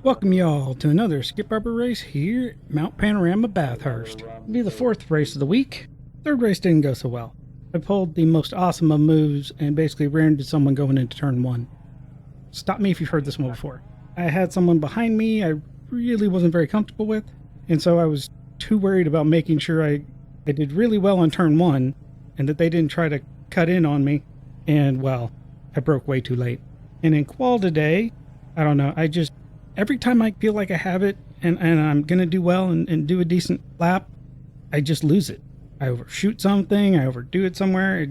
Welcome y'all to another Skip Barber race here at Mout Panorama Bathurst. It'll be the fourth race of the week. Third race didn't go so well. I pulled the most awesome of moves and basically ran into someone going into turn one. Stop me if you've heard this one before. I had someone behind me I really wasn't very comfortable with, and so I was too worried about making sure I did really well on turn one and that they didn't try to cut in on me, and well, I broke way too late. And in qual today, I don't know, every time I feel like I have it and I'm going to do well and do a decent lap, I just lose it. I overshoot something, I overdo it somewhere.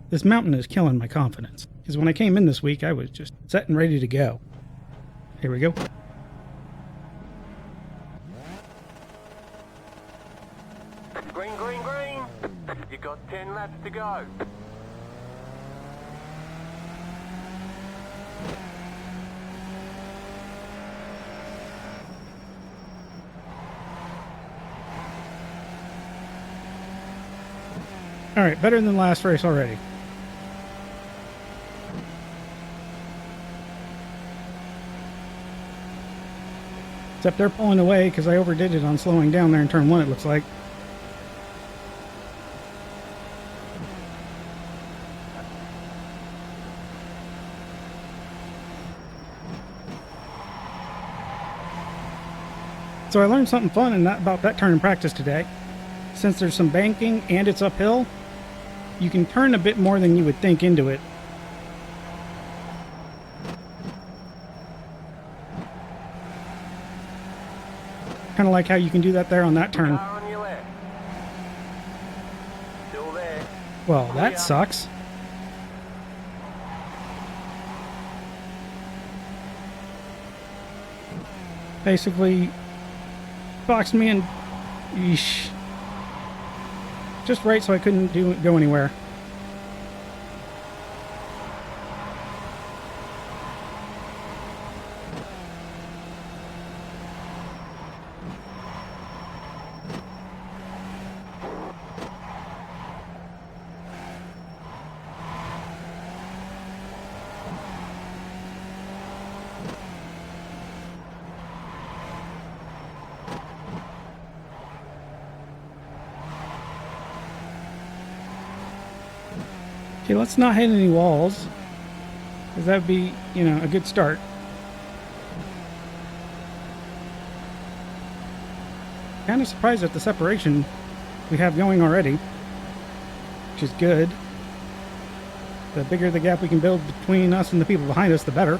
This mountain is killing my confidence. Because when I came in this week, I was just set and ready to go. Here we go. Green, green, green. You got 10 laps to go. Alright, better than last race already. Except they're pulling away because I overdid it on slowing down there in turn one, it looks like. So I learned something fun about that turn in practice today. Since there's some banking and it's uphill, you can turn a bit more than you would think into it. Kind of like how you can do that there on that turn. Car on your left. Still there. Well, that sucks. Basically, boxed me and... Yeesh. Just right so I couldn't go anywhere. Okay, let's not hit any walls, because that would be, a good start. Kind of surprised at the separation we have going already, which is good. The bigger the gap we can build between us and the people behind us, the better.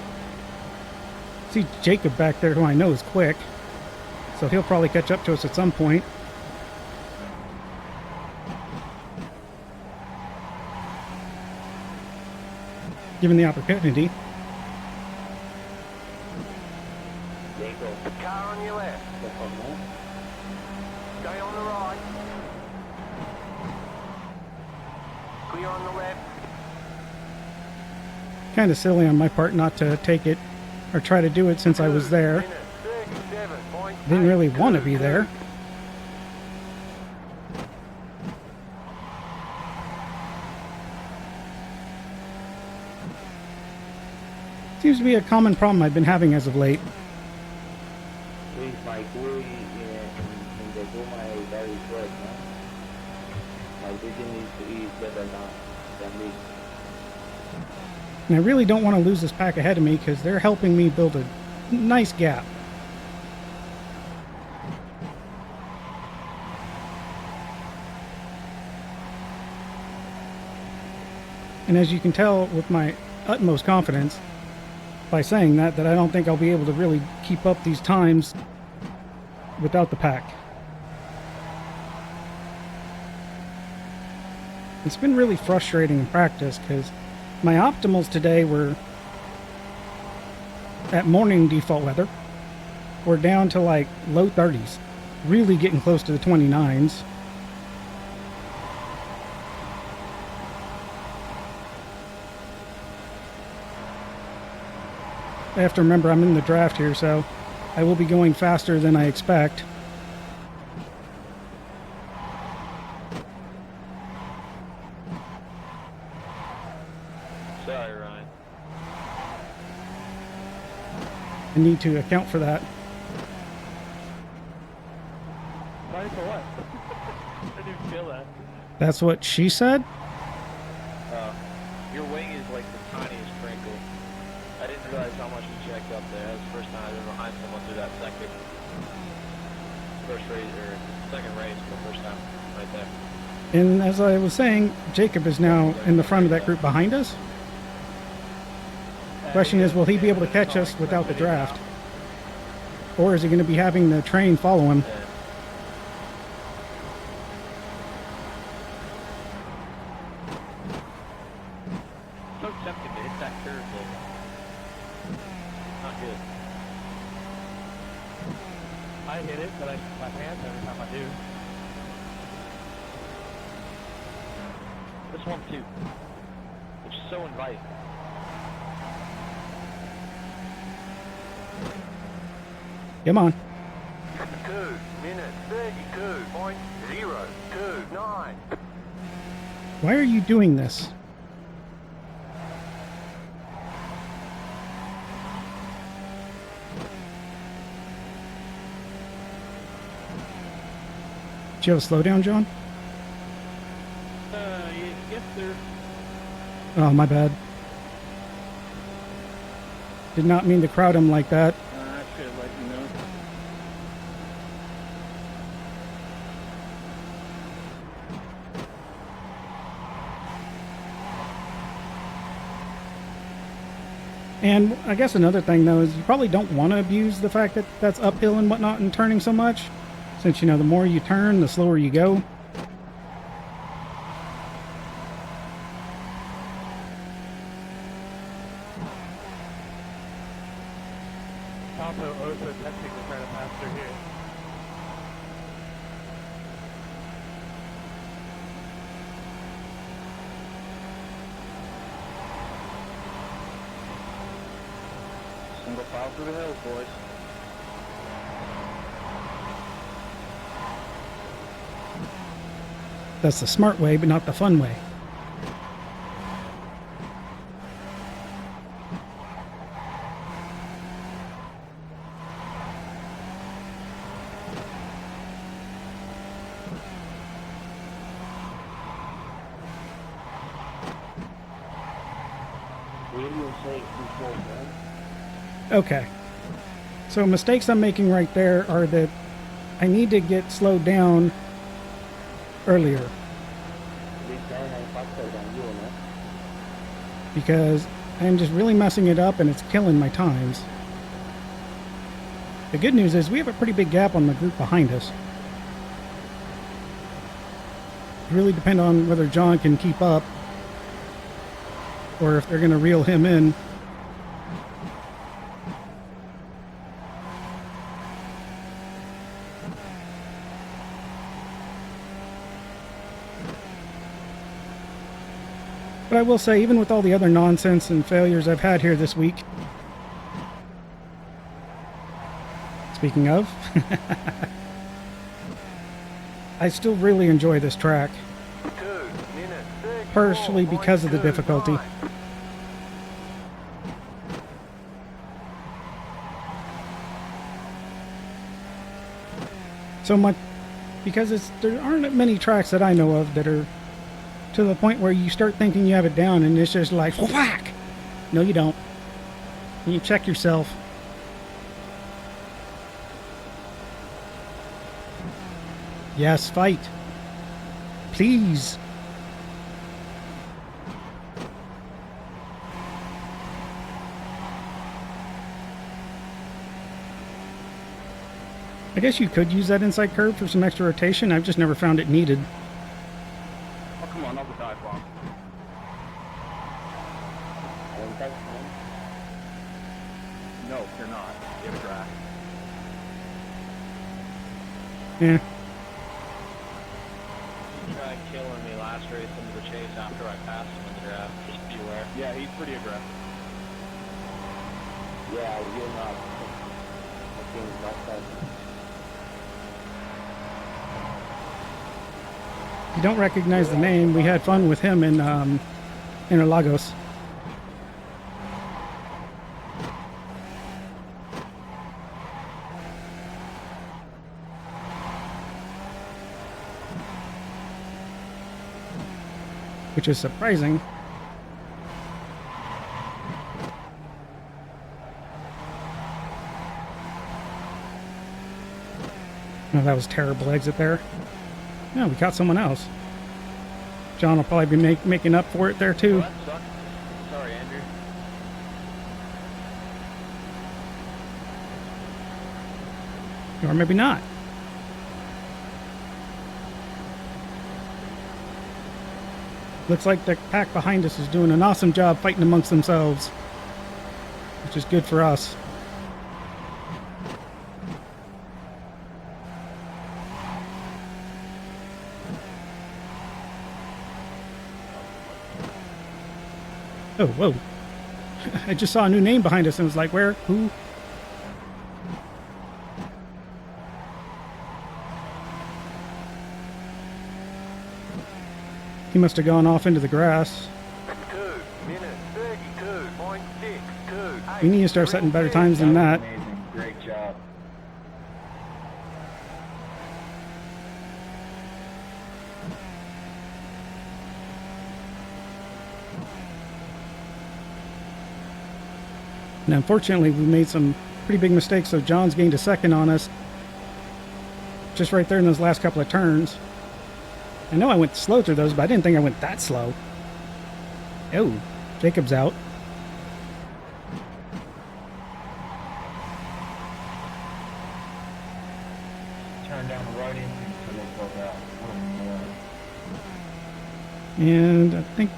See Jacob back there, who I know is quick, so he'll probably catch up to us at some point. Given the opportunity. Car on your left. Stay on the right. Clear on the left. Kind of silly on my part not to take it or try to do it since I was there. Didn't really want to be there. Seems to be a common problem I've been having as of late. And I really don't want to lose this pack ahead of me because they're helping me build a nice gap. And as you can tell with my utmost confidence, by saying that I don't think I'll be able to really keep up these times without the pack. It's been really frustrating in practice because my optimals today were at morning default weather. We're down to like low 30s, really getting close to the 29s. I have to remember I'm in the draft here, so I will be going faster than I expect. Sorry, Ryan. I need to account for that. Sorry for what? I didn't feel that. That's what she said? Your wing is like the tiniest crinkle. I didn't realize how much you checked up there. That was the first time I've been behind someone through that second race for the first time, right there. And as I was saying, Jacob is now in the front of that group behind us. Question is, will he be able to catch us without the draft? Or is he going to be having the train follow him? Yeah. So tempting to hit that curve, though. Not good. I hit it, but I use my hands every time I do. This one too, which is so inviting. Come on. 2 minutes 32.029. Why are you doing this? Did you have a slowdown, John? Yes, sir. Oh, my bad. Did not mean to crowd him like that. I should have let you know. And I guess another thing, though, is you probably don't want to abuse the fact that that's uphill and whatnot and turning so much. Since, you know, the more you turn, the slower you go. Also tempting to try to pass through here. Single file through the hills, boys. That's the smart way, but not the fun way. Okay. So mistakes I'm making right there are that I need to get slowed down earlier. Because I'm just really messing it up and it's killing my times. The good news is we have a pretty big gap on the group behind us. It really depends on whether John can keep up or if they're going to reel him in. But I will say, even with all the other nonsense and failures I've had here this week, speaking of, I still really enjoy this track, 2 minutes partially because of the difficulty. 34.29. So much because there aren't many tracks that I know of that are to the point where you start thinking you have it down and it's just like whack. No, you don't. You check yourself. Yes, fight. Please. I guess you could use that inside curve for some extra rotation. I've just never found it needed. Oh, come on, not the dive bomb. No, you're not. You have a draft. Yeah. He tried killing me last race into the chase after I passed him in the draft. Just be aware. Yeah, he's pretty aggressive. Yeah, you're not. I think last time. If you don't recognize the name, we had fun with him in Interlagos. which is surprising. Oh, that was a terrible exit there. No, we caught someone else. John will probably be making up for it there too. Well, that sucked. Sorry, Andrew. Or maybe not. Looks like the pack behind us is doing an awesome job fighting amongst themselves, which is good for us. Oh, whoa. I just saw a new name behind us and was like, where? Who? He must have gone off into the grass. 2 minutes 32.628. We need to start setting better times than that. Amazing. Great job. And unfortunately, we made some pretty big mistakes, so John's gained a second on us. Just right there in those last couple of turns. I know I went slow through those, but I didn't think I went that slow. Oh, Jacob's out. Turn down the right engine until they go out. And I think...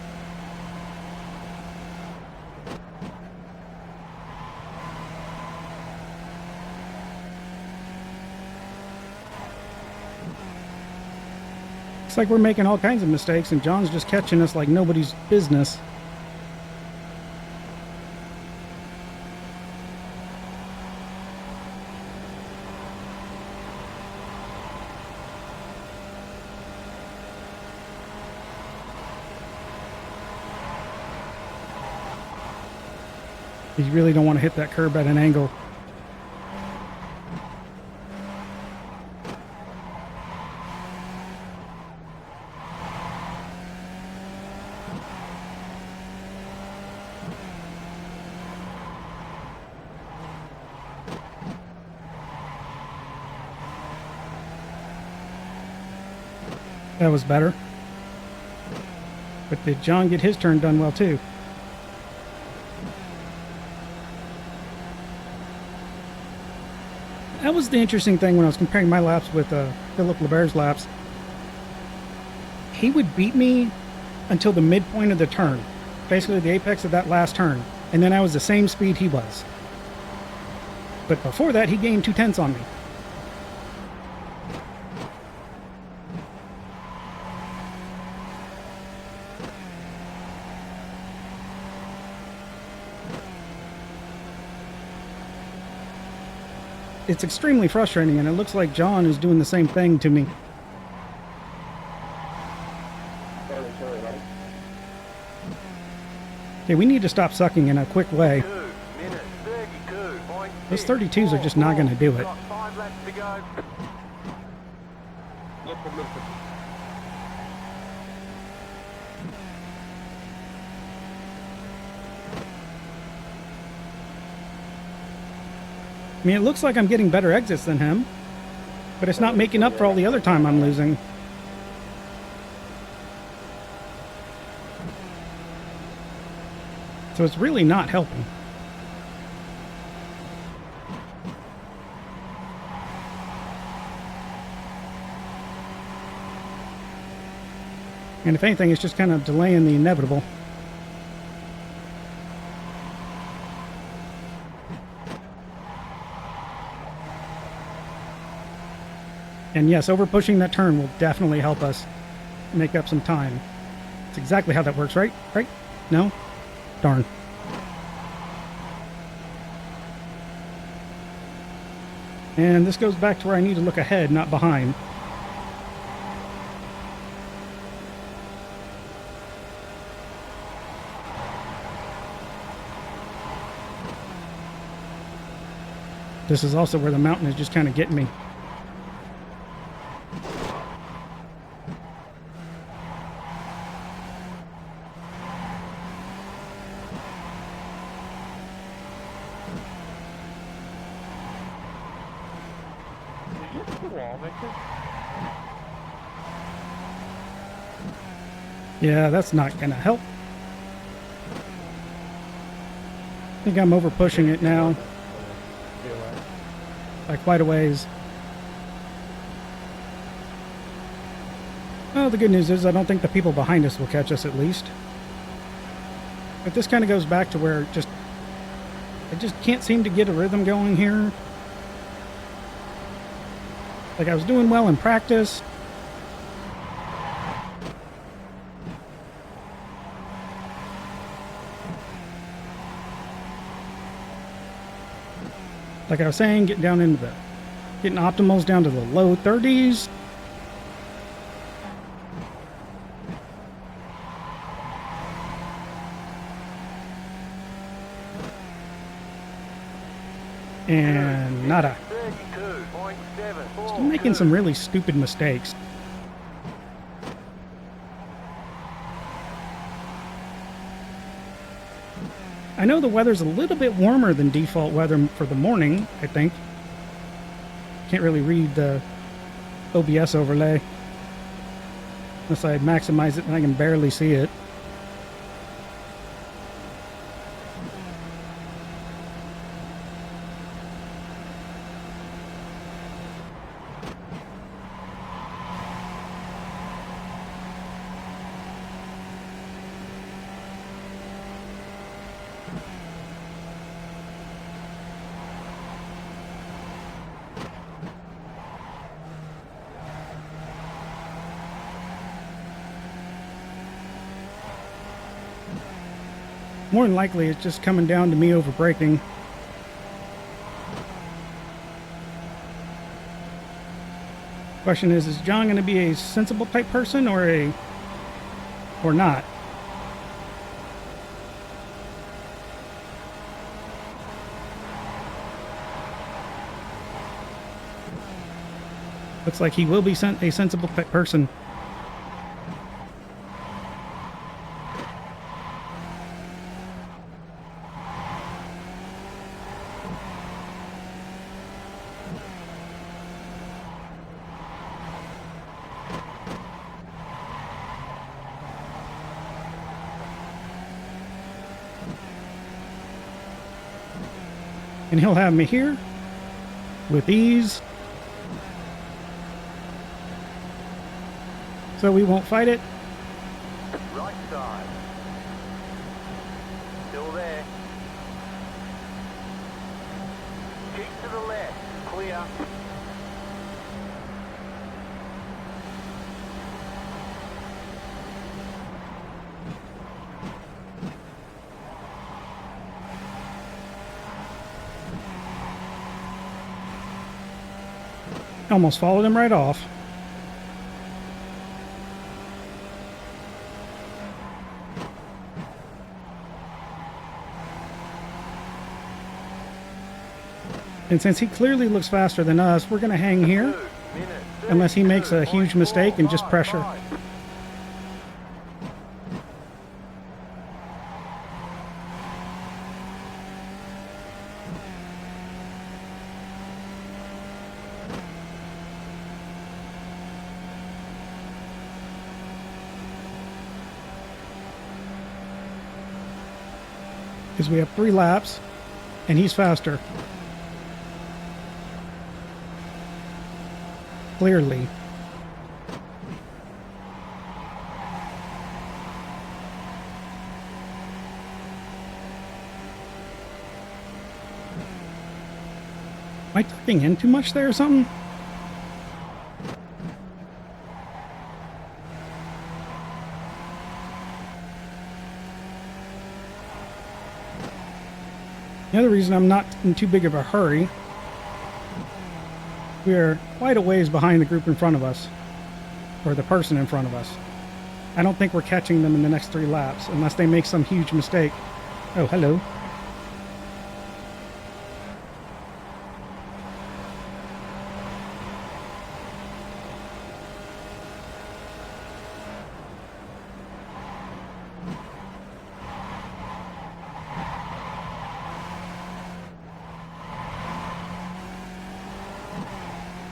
Looks like we're making all kinds of mistakes, and John's just catching us like nobody's business. You really don't want to hit that curb at an angle. That was better. But did John get his turn done well too? That was the interesting thing when I was comparing my laps with Philip Lebert's laps. He would beat me until the midpoint of the turn, basically the apex of that last turn, and then I was the same speed he was. But before that, he gained 2/10 on me. It's extremely frustrating, and it looks like John is doing the same thing to me. Sorry, buddy. Okay, we need to stop sucking in a quick way. 2 minutes 32.6. Those 32s are just not going to do it. Got 5 laps to go. I mean, it looks like I'm getting better exits than him, but it's not making up for all the other time I'm losing. So it's really not helping. And if anything, it's just kind of delaying the inevitable. And yes, over pushing that turn will definitely help us make up some time. It's exactly how that works, right? Right? No? Darn. And this goes back to where I need to look ahead, not behind. This is also where the mountain is just kind of getting me. hit the wall, Victor? Yeah, that's not gonna help. I think I'm over pushing it now by quite a ways. Well, the good news is I don't think the people behind us will catch us at least. But this kind of goes back to where I just can't seem to get a rhythm going here. Like, I was doing well in practice. Like I was saying, getting optimals down to the low 30s. And nada. 32.7. Still making some really stupid mistakes. I know the weather's a little bit warmer than default weather for the morning, I think. Can't really read the OBS overlay. Unless I maximize it and I can barely see it. More than likely, it's just coming down to me over braking. Question is John going to be a sensible type person or not? Looks like he will be a sensible type person. And he'll have me here with ease. So we won't fight it. Right side. Still there. Keep to the left. Clear. Almost followed him right off. And since he clearly looks faster than us, we're going to hang here. 2 minutes. Unless he makes a huge mistake and just pressure. 32.45. Because we have 3 laps, and he's faster. Clearly. Am I tucking in too much there or something? The other reason I'm not in too big of a hurry, we are quite a ways behind the group in front of us, or the person in front of us. I don't think we're catching them in the next 3 laps, unless they make some huge mistake. Oh, hello.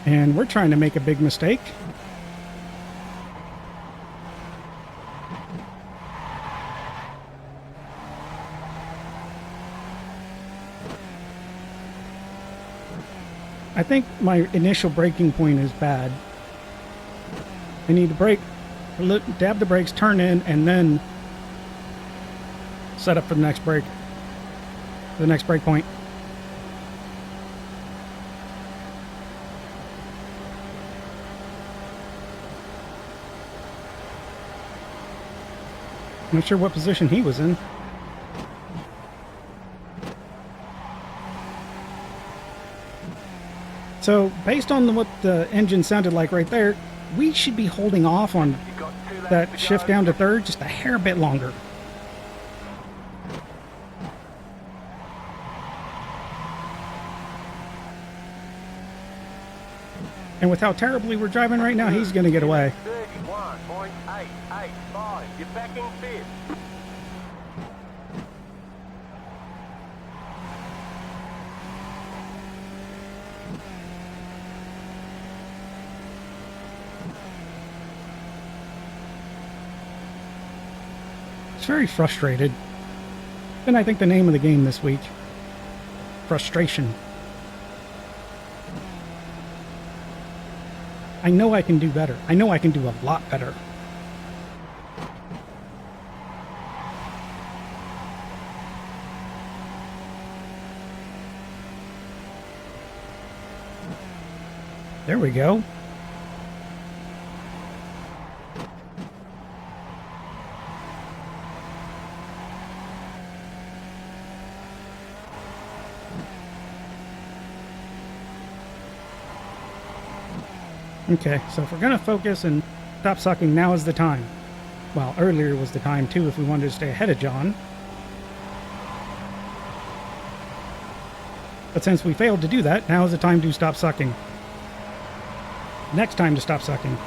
And we're trying to make a big mistake. I think my initial braking point is bad. I need to brake, dab the brakes, turn in, and then set up for the next brake. The next brake point. Not sure what position he was in. So, based on what the engine sounded like right there, we should be holding off on You got 2 laps that to shift go. down to third just a hair bit longer. And with how terribly we're driving right now, he's going to get away. 31.885. You're back in 5th. It's very frustrated. And I think the name of the game this week. Frustration. I know I can do better. I know I can do a lot better. There we go. Okay, so if we're going to focus and stop sucking, now is the time. Well, earlier was the time too if we wanted to stay ahead of John. But since we failed to do that, now is the time to stop sucking. Next time to stop sucking.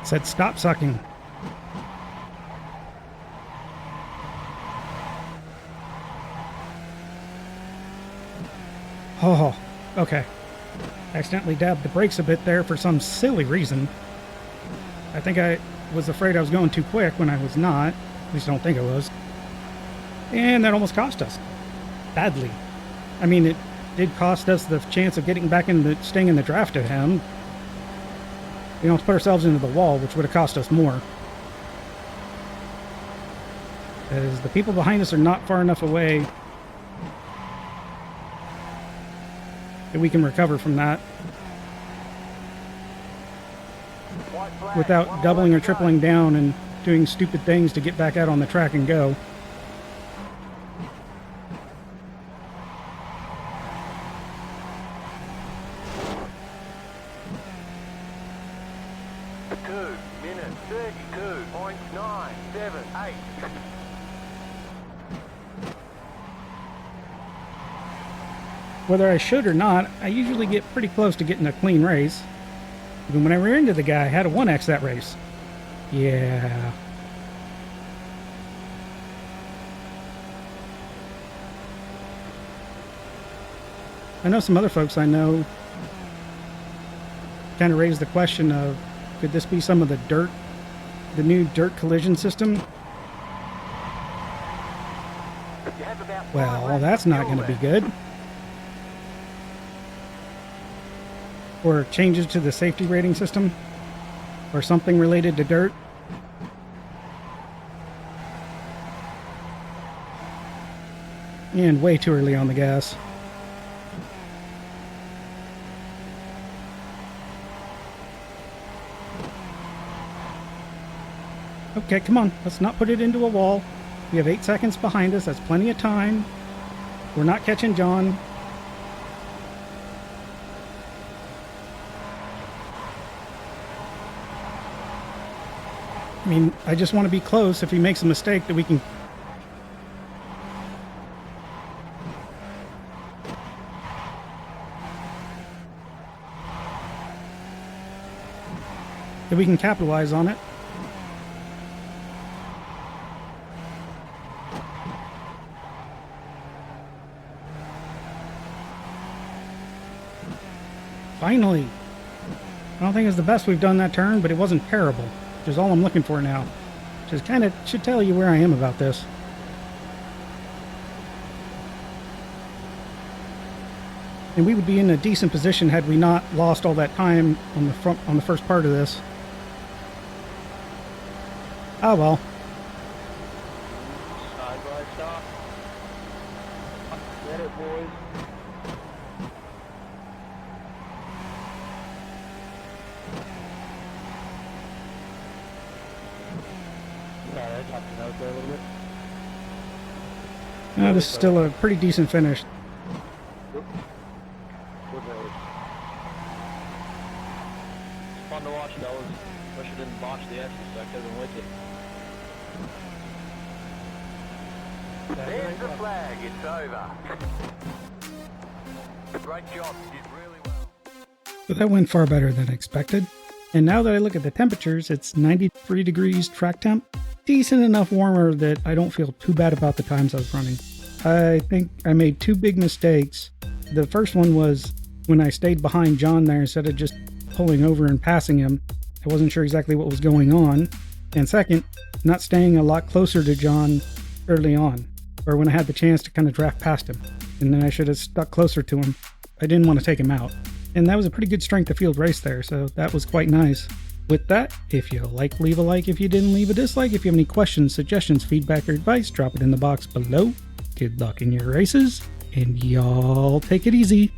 Said stop sucking. Oh, okay. Accidentally dabbed the brakes a bit there for some silly reason. I think I was afraid I was going too quick when I was not. At least I don't think I was. And that almost cost us. Badly. I mean, it did cost us the chance of getting back in the staying in the draft to him. We don't put ourselves into the wall, which would have cost us more. As the people behind us are not far enough away that we can recover from that White flag, without one more doubling or lap to go. tripling down and doing stupid things to get back out on the track and go. Two minutes 32.978. Whether I should or not, I usually get pretty close to getting a clean race. Even when I ran into the guy, I had to 1x that race. Yeah. I know some other folks I know kind of raised the question of, could this be some of the new dirt collision system? You have about 5 Well, laps that's to not go going to be there. good. Or changes to the safety rating system, or something related to dirt. And way too early on the gas. Okay, come on. Let's not put it into a wall. We have 8 seconds behind us. That's plenty of time. We're not catching John. I mean, I just want to be close if he makes a mistake that we can... if we can capitalize on it. Finally! I don't think it's the best we've done that turn, but it wasn't terrible, which is all I'm looking for now. Which is kind of should tell you where I am about this. And we would be in a decent position had we not lost all that time on the first part of this. Oh well. Side by stop. Get it, boys. Sorry, I dropped the nose there a little bit. This is still a pretty decent finish. Good race. It's fun to watch, fellas. Wish I didn't botch the exit, so I could have been with you. There's the flag. It's over. Great job. You did really well. But that went far better than expected. And now that I look at the temperatures, it's 93 degrees track temp. Decent enough warmer that I don't feel too bad about the times I was running. I think I made two big mistakes. The first one was when I stayed behind John there instead of just pulling over and passing him. I wasn't sure exactly what was going on. And second, not staying a lot closer to John early on, or when I had the chance to kind of draft past him. And then I should have stuck closer to him. I didn't want to take him out. And that was a pretty good strength of field race there, so that was quite nice. With that, if you like, leave a like. If you didn't, leave a dislike. If you have any questions, suggestions, feedback, or advice, drop it in the box below. Good luck in your races, and y'all take it easy.